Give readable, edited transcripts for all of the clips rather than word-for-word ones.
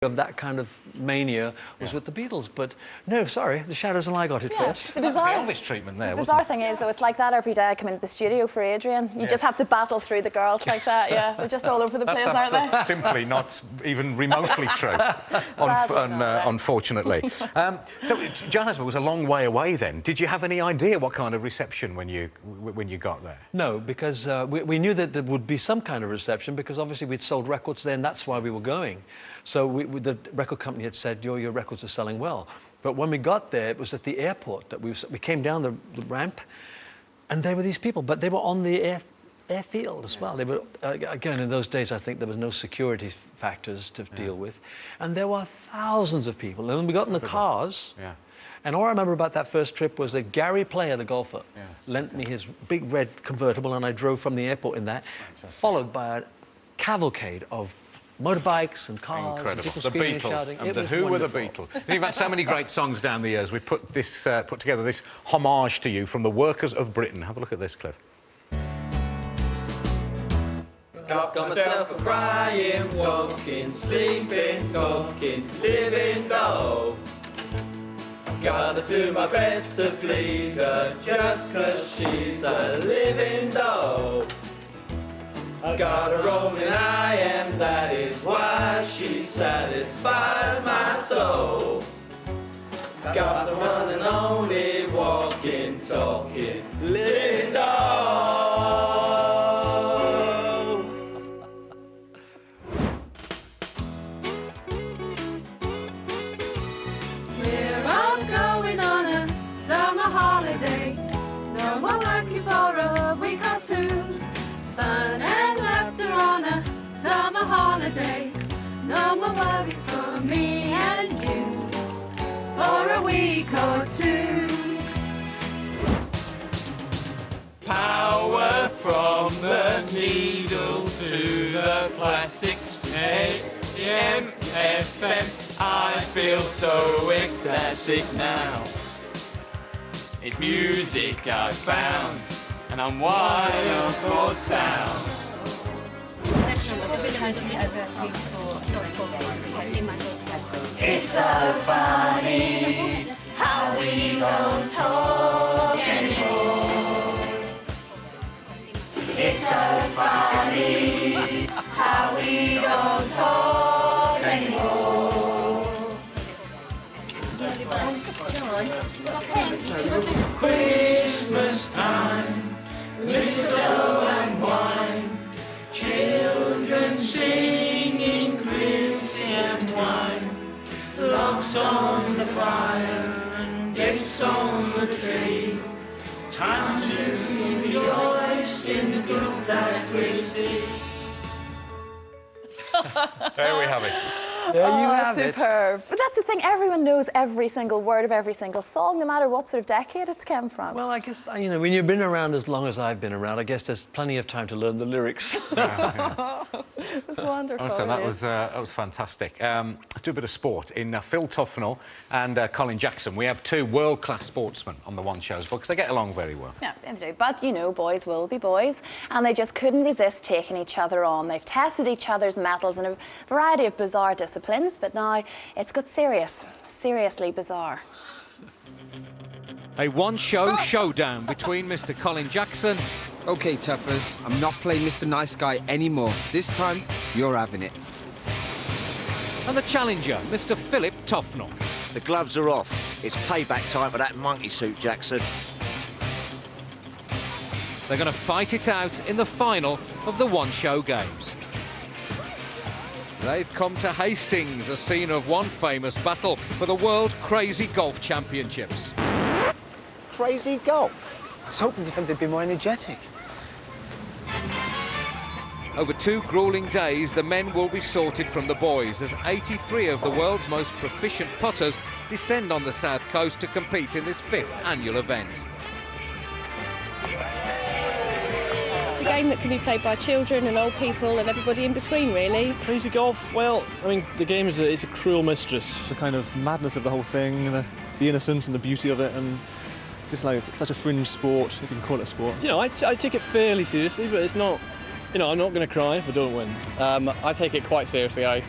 of that kind of mania was with the Beatles, but no, sorry, the Shadows and I got it first. The bizarre, That was the Elvis treatment there, the wasn't bizarre thing is, though, it's like that every day I come into the studio for Adrian. You just have to battle through the girls like that, yeah. They're just all over the place, aren't they? That's simply not even remotely true, unfortunately. So Johannesburg was a long way away then. Did you have any idea what kind of reception when you got there? No, because we knew that there would be some kind of reception because obviously we'd sold records there and that's why we were going. So the record company had said, your records are selling well. But when we got there, it was at the airport that we came down the ramp and there were these people, but they were on the airfield as well. They were, again, in those days, I think there was no security factors to deal with. And there were thousands of people. And when we got in the cars, and all I remember about that first trip was that Gary Player, the golfer, lent me his big red convertible and I drove from the airport in that, followed by a cavalcade of motorbikes and cars. Incredible. And people The screaming and Beatles. shouting. And It was who were the wonderful. Beatles? You've had so many great songs down the years. We've put together this homage to you from the Workers of Britain. Have a look at this, Cliff. Got myself a crying, walking, sleeping, talking, living doll. Gotta do my best to please her, just 'cause she's a living doll. Got a rolling eye and that is why she satisfies my soul. Got the one and only walking, talking, living doll. We're all going on a summer holiday. No more working for a week or two. Fun and laughter on a summer holiday. No more worries for me and you for a week or two. Power from the needle to the plastic. AM, FM, I feel so ecstatic now. It's music I found, and I'm wild for sound. It's so funny how we don't talk anymore. It's so funny how we don't talk anymore. Christmas time, mistletoe and wine, children singing Christian wine, logs on the fire and gifts on the tree. Time to rejoice in the good that we see. There we have it. There you have it. Superb. But that's the thing, everyone knows every single word of every single song, no matter what sort of decade it's come from. Well, I guess, you know, when you've been around as long as I've been around, I guess there's plenty of time to learn the lyrics. It's wonderful. Also, that was fantastic. Let's do a bit of sport. In Phil Tufnell and Colin Jackson, we have two world-class sportsmen on the One Show's because they get along very well. Yeah, they do. But, you know, boys will be boys, and they just couldn't resist taking each other on. They've tested each other's metals in a variety of bizarre disciplines, but now it's got seriously bizarre. A one-show showdown between Mr. Colin Jackson. OK, toughers, I'm not playing Mr. Nice Guy anymore. This time, you're having it. And the challenger, Mr. Philip Tufnell. The gloves are off. It's payback time for that monkey suit, Jackson. They're going to fight it out in the final of the One Show Games. They've come to Hastings, a scene of one famous battle for the World Crazy Golf Championships. Crazy golf? I was hoping for something a bit more energetic. Over 2 gruelling days, the men will be sorted from the boys as 83 of the world's most proficient putters descend on the south coast to compete in this 5th annual event. It's a game that can be played by children and old people and everybody in between, really. Crazy golf, well, I mean, the game is a cruel mistress. The kind of madness of the whole thing, the innocence and the beauty of it, and just like it's such a fringe sport, if you can call it a sport. You know, I take it fairly seriously, but it's not, you know, I'm not going to cry if I don't win. I take it quite seriously. I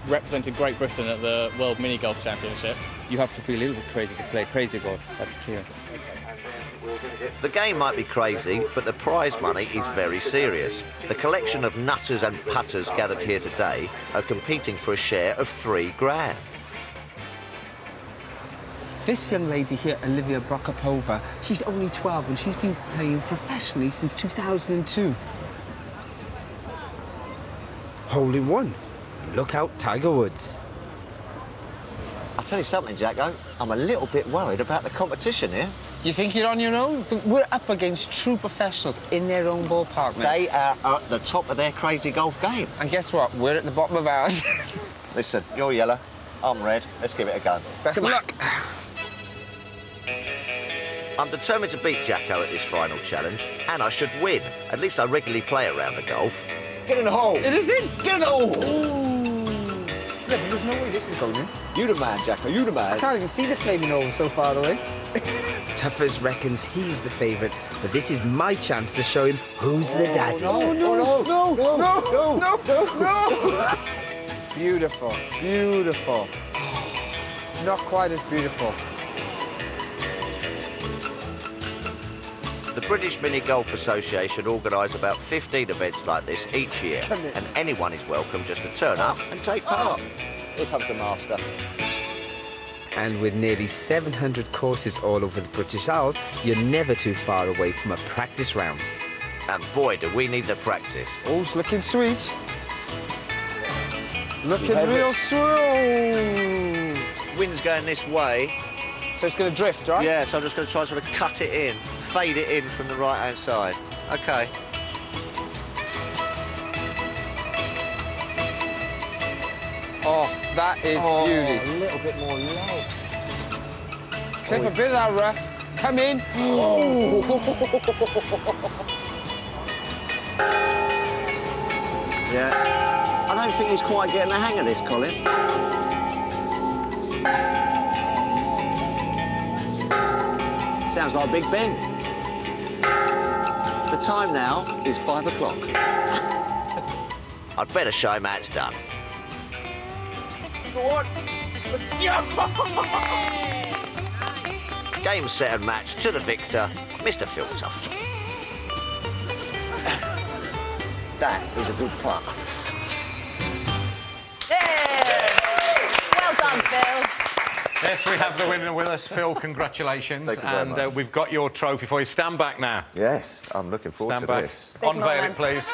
represented Great Britain at the World Mini Golf Championships. You have to be a little bit crazy to play crazy golf, that's clear. The game might be crazy, but the prize money is very serious. The collection of nutters and putters gathered here today are competing for a share of £3 grand. This young lady here, Olivia Prokopova, she's only 12 and she's been playing professionally since 2002. Hole in one. Look out, Tiger Woods. I'll tell you something, Jacko. I'm a little bit worried about the competition here. You think you're on your own? But we're up against true professionals in their own ballpark, mate. They are at the top of their crazy golf game. And guess what? We're at the bottom of ours. Listen, you're yellow, I'm red. Let's give it a go. Best of luck. I'm determined to beat Jacko at this final challenge, and I should win. At least I regularly play a round of golf. Get in the hole. It is in. Get in the hole. Yeah, but there's no way this is going in. You the man, Jacko, you the man. I can't even see the flaming hole so far away. Tuffers reckons he's the favourite, but this is my chance to show him who's the daddy. No, no. Beautiful, beautiful. Not quite as beautiful. The British Mini Golf Association organise about 15 events like this each year, and anyone is welcome just to turn up and take part. Here comes the master. And with nearly 700 courses all over the British Isles, you're never too far away from a practice round. And boy, do we need the practice. Oh, it's looking sweet. Looking real sweet. Wind's going this way. So it's going to drift, right? Yeah, so I'm just going to try and sort of cut it in, fade it in from the right-hand side. OK. Oh, that is beauty. A little bit more legs. Clip a bit of that rough. Come in. Oh. Yeah. I don't think he's quite getting the hang of this, Colin. Sounds like Big Ben. The time now is 5 o'clock. I'd better show him how it's done. Go on. Game, set and match to the victor, Mr. Phil Tuft. That is a good putt. Well done, Phil. Yes, we have the winner with us. Phil, congratulations. Thank you very and much. We've got your trophy for you. Stand back now. Yes, I'm looking forward Stand to back. this. Big Unveil moment. it, please.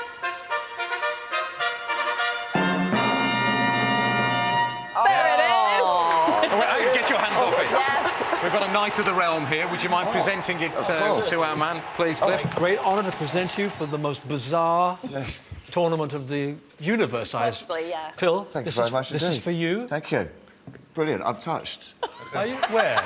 There it is. Oh, wait, get your hands off it. Yes. We've got a Knight of the Realm here. Would you mind presenting it to our man, please, Cliff? Great honour to present you for the most bizarre tournament of the universe. Possibly, yeah. Phil, Thank you very much this indeed. is for you. Thank you. Brilliant, I'm touched. Are you? Where?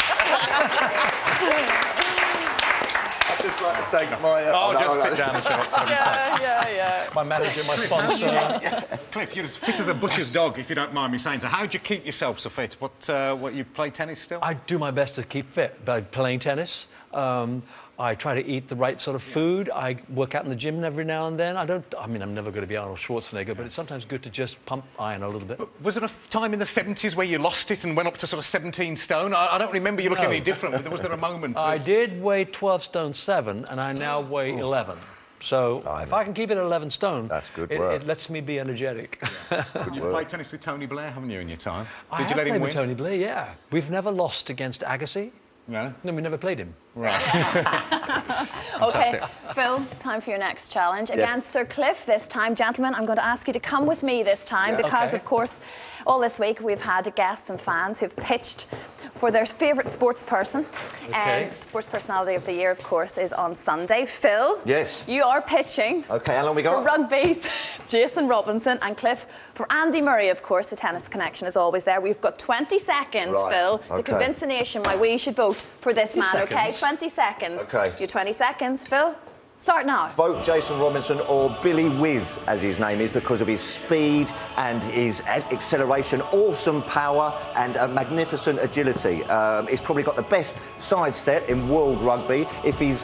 I'd just like to thank my... just sit down and shut up. Yeah. My manager, my sponsor. Cliff, you're as fit as a butcher's dog, if you don't mind me saying so. How do you keep yourself so fit? What you play tennis still? I do my best to keep fit by playing tennis. I try to eat the right sort of food. I work out in the gym every now and then. I'm never going to be Arnold Schwarzenegger, but it's sometimes good to just pump iron a little bit. Was there a time in the 70s where you lost it and went up to sort of 17 stone? I don't remember you looking any different. Was there a moment? I did weigh 12 stone 7, and I now weigh 11. So if I can keep it at 11 stone, that's good work. It lets me be energetic. You've played tennis with Tony Blair, haven't you, in your time? I have played with Tony Blair, yeah. We've never lost against Agassi. No? No, we never played him. Right. OK, Phil, time for your next challenge. Against Sir Cliff this time. Gentlemen, I'm going to ask you to come with me this time because, of course, all this week we've had guests and fans who've pitched for their favourite sports person. Sports Personality of the Year, of course, is on Sunday. Phil, yes, you are pitching. OK, how long we got? For rugby's Jason Robinson, and Cliff for Andy Murray, of course. The tennis connection is always there. We've got 20 seconds, Phil, to convince the nation why we should vote for this man, OK? 20 seconds. OK. You 20 seconds. Phil, start now. Vote Jason Robinson or Billy Whiz, as his name is, because of his speed and his acceleration, awesome power and magnificent agility. He's probably got the best sidestep in world rugby. If he's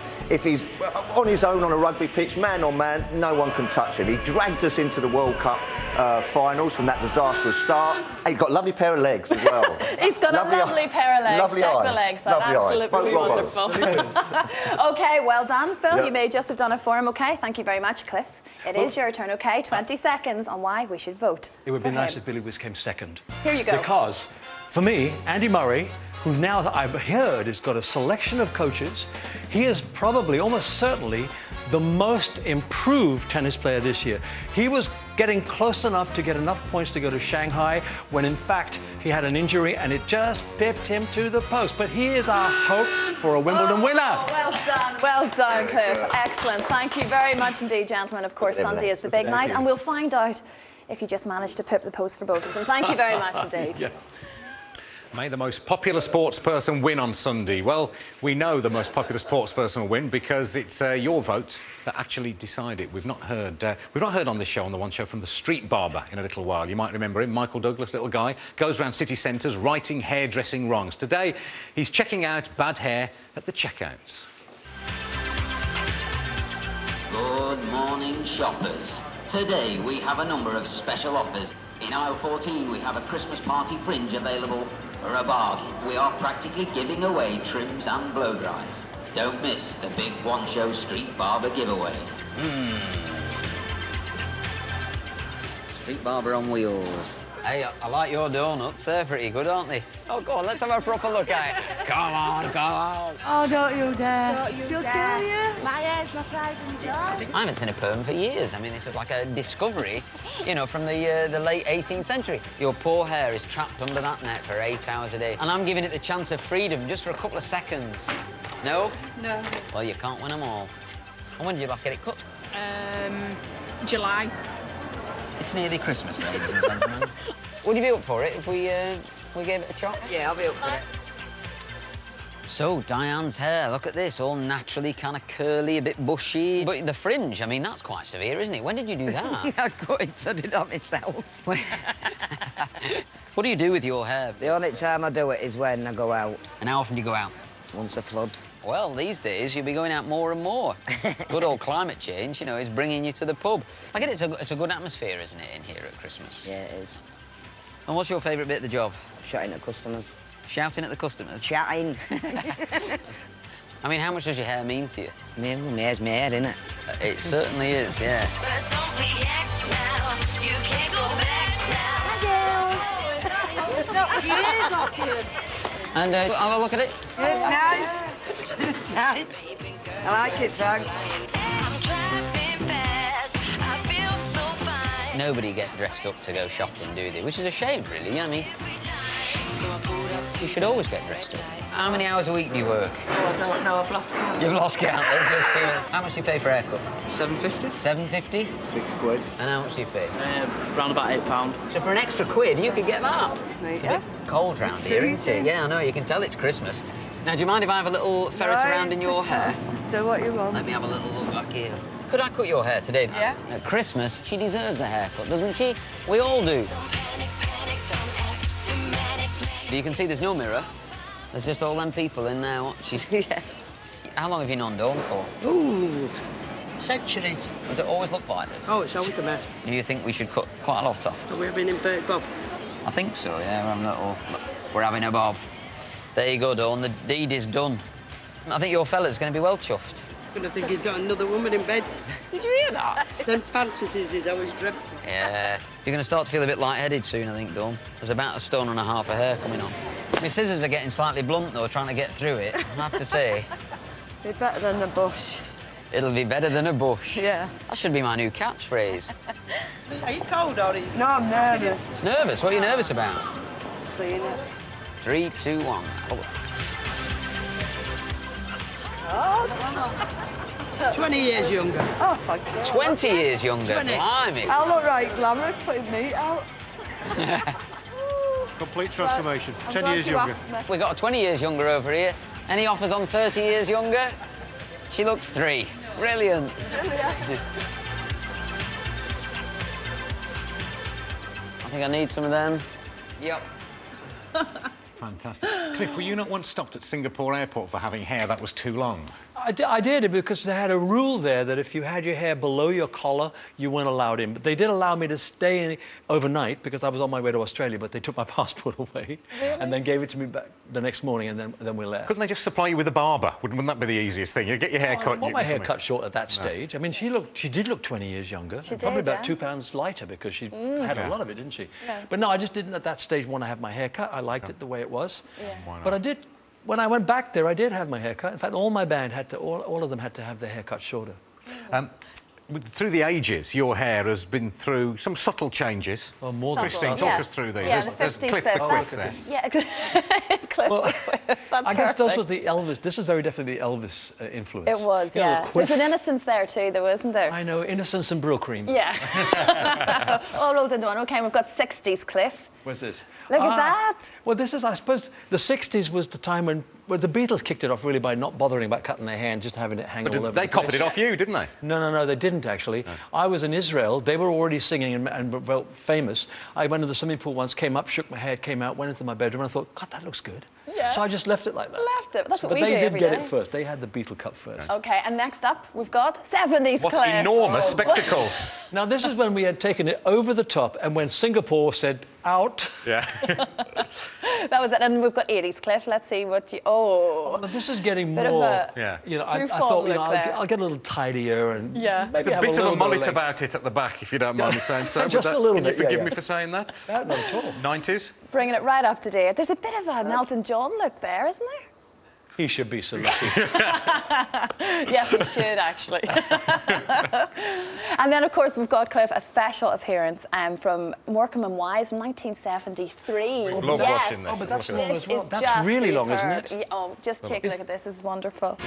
on his own on a rugby pitch, man on man, no one can touch him. He dragged us into the World Cup finals from that disastrous start. And he's got a lovely pair of legs as well. He's got a lovely pair of legs. Lovely Check eyes. the legs. Lovely eyes. Absolutely wonderful. OK, well done, Phil. You may just have done it for him, OK? Thank you very much, Cliff. It is your turn, OK? 20 seconds on why we should vote. It would be for nice him. if Billy Whiz came second. Here you go. Because, for me, Andy Murray, who now I've heard has got a selection of coaches, he is probably, almost certainly, the most improved tennis player this year. He was getting close enough to get enough points to go to Shanghai when, in fact, he had an injury and it just pipped him to the post. But he is our hope for a Wimbledon winner. Well done, Cliff. Excellent. Thank you very much indeed, gentlemen. Of course, Sunday is the big night, and we'll find out if you just managed to pip the post for both of them. Thank you very much indeed. Yeah. May the most popular sports person win on Sunday. Well, we know the most popular sports person will win because it's your votes that actually decide it. We've not heard on this show, on the One Show, from the street barber in a little while. You might remember him, Michael Douglas, little guy, goes around city centres righting hairdressing wrongs. Today, he's checking out bad hair at the checkouts. Good morning, shoppers. Today we have a number of special offers. In aisle 14 we have a Christmas party fringe available for a bargain. We are practically giving away trims and blow dries. Don't miss the big One Show Street Barber giveaway. Street Barber on wheels. Hey, I like your donuts. They're pretty good, aren't they? Oh, go on, let's have a proper look at it. Come on, come on. Oh, don't you dare. Don't you She'll dare. kill you. My hair's my pride and joy. I haven't seen a perm for years. I mean, this is like a discovery, you know, from the late 18th century. Your poor hair is trapped under that net for 8 hours a day. And I'm giving it the chance of freedom just for a couple of seconds. No? No. Well, you can't win them all. And when did you last get it cut? July. It's nearly Christmas, ladies and gentlemen. Would you be up for it if we gave it a chop? Yeah, I'll be up for it. So, Diane's hair, look at this, all naturally kind of curly, a bit bushy. But the fringe, I mean, that's quite severe, isn't it? When did you do that? I cut it, I did it on myself. What do you do with your hair? The only time I do it is when I go out. And how often do you go out? Once a flood. Well, these days, you'll be going out more and more. Good old climate change, you know, is bringing you to the pub. I get it's a good atmosphere, isn't it, in here at Christmas? Yeah, it is. And what's your favourite bit of the job? Shouting at customers. Shouting at the customers? Chatting. I mean, how much does your hair mean to you? My hair's my hair, isn't it? It certainly is, yeah. But don't react now. You can't go back now. Hi, girls. It's not cheers up here. And have a look at it. It's nice. It's nice. I like it, thanks. I'm driving fast. I feel so fine. Nobody gets dressed up to go shopping, do they? Which is a shame, really. I mean, you should always get dressed up. How many hours a week do you work? Oh, I don't know, I've lost count. You've lost count. There's just too many. How much do you pay for a haircut? £7.50. £7.50? £6. And how much do you pay? Round about £8. So for an extra £1, you could get that. It's a Yeah. bit cold round here, isn't it? Yeah, I know. You can tell it's Christmas. Now, do you mind if I have a little ferret Right. around in your hair? Do what you want. Let me have a little look back here. Could I cut your hair today? Yeah. At Christmas, she deserves a haircut, doesn't she? We all do. You can see there's no mirror. There's just all them people in there watching. Yeah. How long have you known Dawn for? Ooh. Centuries. Does it always look like this? Oh, it's always a mess. Do you think we should cut quite a lot off? Are we having in Bird Bob? I think so, yeah. We're having a little... Look, we're having a bob. There you go, Dawn. The deed is done. I think your fella's going to be well chuffed. I think he's got another woman in bed. Did you hear that? Them fantasies he's always dreamt of. Yeah. You're going to start to feel a bit lightheaded soon, I think, Dawn. There's about 1.5 stone of hair coming on. My scissors are getting slightly blunt, though, trying to get through it, I have to say. Be better than the bush. It'll be better than a bush. Yeah. That should be my new catchphrase. Are you cold, or are you? No, I'm nervous. It's nervous? What are you nervous about? Seeing it. 3, 2, 1. Have a look. 20 years younger. Oh, fuck yeah. 20 years younger. 20. Blimey. I look right glamorous putting meat out. Complete transformation. I'm 10 glad years you younger. asked me. We've got a 20 years younger over here. Any offers on 30 years younger? She looks 3. Brilliant. I think I need some of them. Yep. Fantastic. Cliff, were you not once stopped at Singapore airport for having hair that was too long? I did, because they had a rule there that if you had your hair below your collar, you weren't allowed in. But they did allow me to stay in overnight because I was on my way to Australia, but they took my passport away and then gave it to me back the next morning, and then we left. Couldn't they just supply you with a barber? Wouldn't that be the easiest thing? You get your hair cut. I didn't want my hair cut short at that stage. I mean, she did look 20 years younger. She Probably did, about yeah. 2 pounds lighter because she had a lot of it, didn't she? Yeah. But no, I just didn't at that stage want to have my hair cut. I liked it the way it was. Yeah. But I did, when I went back there, I did have my hair cut. In fact, all my band had to, all of them had to have their hair cut shorter. Through the ages, your hair has been through some subtle changes. Oh, more Christine, talk us through these. Yeah, There's the 50s, Cliff the Quiff there. Yeah, Cliff the Quiff. That's I guess this perfect. was the Elvis. This is very definitely Elvis influence. It was, You know, yeah. the There's quiff. an innocence there too, though, isn't there? I know, innocence and Brill cream. Yeah. All rolled into one. Okay, we've got 60s, Cliff. What's this? Look at that. Well, this is, I suppose, the 60s was the time when the Beatles kicked it off really by not bothering about cutting their hair and just having it hang all over They the copied place. it off you, didn't they? No, they didn't actually. I was in Israel. They were already singing and were well famous. I went to the swimming pool once, came up, shook my head, came out, went into my bedroom, and I thought, God, that looks good. Yeah. So I just left it like that. Left it. That's what But we they do did every get day. it first. They had the Beatle cut first. Okay, and next up, we've got 70s, What Cliff. enormous spectacles. Now, this is when we had taken it over the top and when Singapore said, out. Yeah. That was it. And we've got 80s, Cliff. Let's see what you... Oh. But this is getting Bit of more... a Yeah. You know, I Buffon thought, you know, look there. I'll get a little tidier and Yeah. maybe There's a have bit of little a mullet length. about it at the back, if you don't mind me saying so. Just Would a little Can bit, you yeah, forgive yeah. me for saying that? Not at all. 90s? Bringing it right up to date. There's a bit of an Elton John look there, isn't there? He should be so lucky. Yes, it should, actually. And then, of course, we've got, Cliff, a special appearance from Morecambe and Wise from 1973. We love yes. watching this. Oh, but that's Look at long This as well. is That's just really long, isn't superb. it? Yeah, oh, just take a look at this. This is wonderful.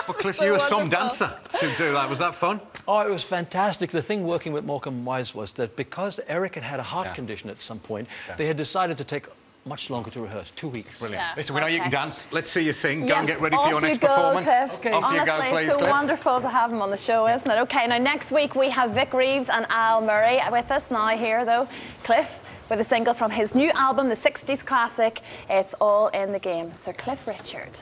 Well, Cliff, So you were some wonderful. dancer to do that. Was that fun? Oh, it was fantastic. The thing working with Morecambe and Wise was that because Eric had a heart condition at some point, they had decided to take much longer to rehearse, 2 weeks. Brilliant. Yeah, Listen, we know you can okay. dance. Let's see you sing. Go Yes, and get ready for your off you next go, performance. Cliff. Okay. Off you Honestly, go, please, it's so Cliff. wonderful to have him on the show, isn't it? Okay, now next week we have Vic Reeves and Al Murray with us now here, though. Cliff, with a single from his new album, the 60s classic, It's All in the Game. Sir Cliff Richard.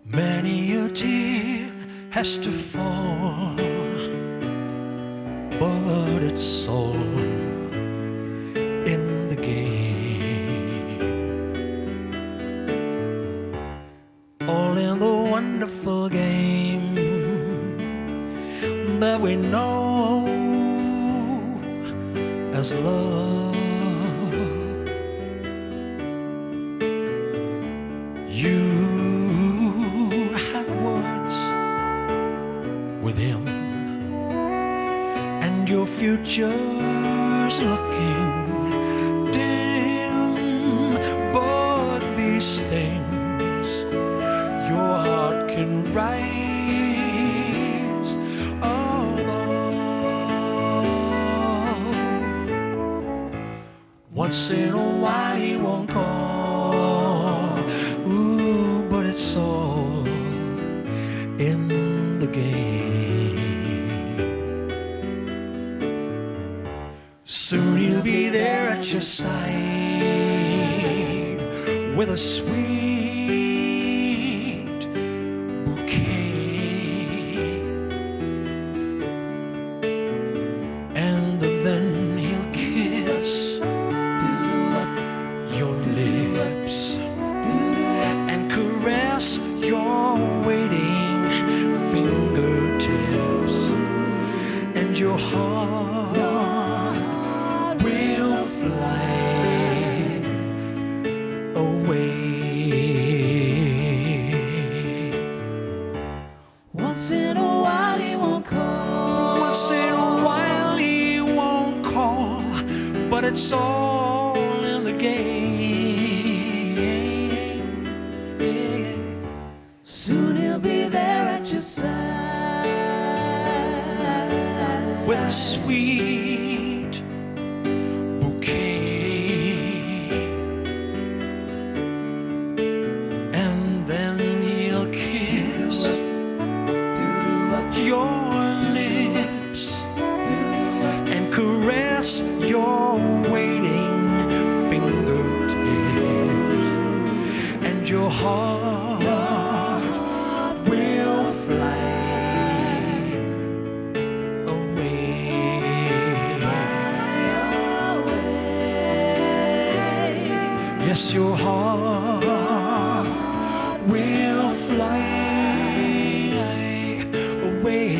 Many a tear has to fall, but it's all in the game. All in the wonderful game that we know as love. You have words with him, and your future's looking dim. But these things your heart can rise above. Once in a while he won't call, ooh, but it's all in the game. Soon he'll be there at your side with a sweet bouquet, and then he'll kiss your lips and caress your waiting fingertips, and your heart will fly away. all in the game. Yeah. Soon he'll be there at your side with a sweet bouquet, and then he'll kiss your lips and caress your waiting fingertips, and your heart will fly away. Yes, your heart will fly away.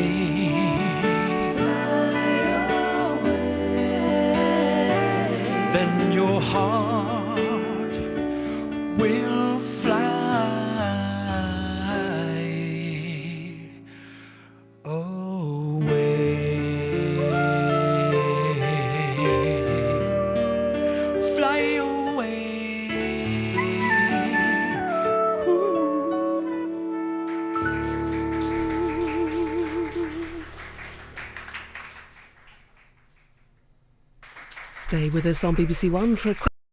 Then your heart will fly away. Fly away. Stay with us on BBC One for a quick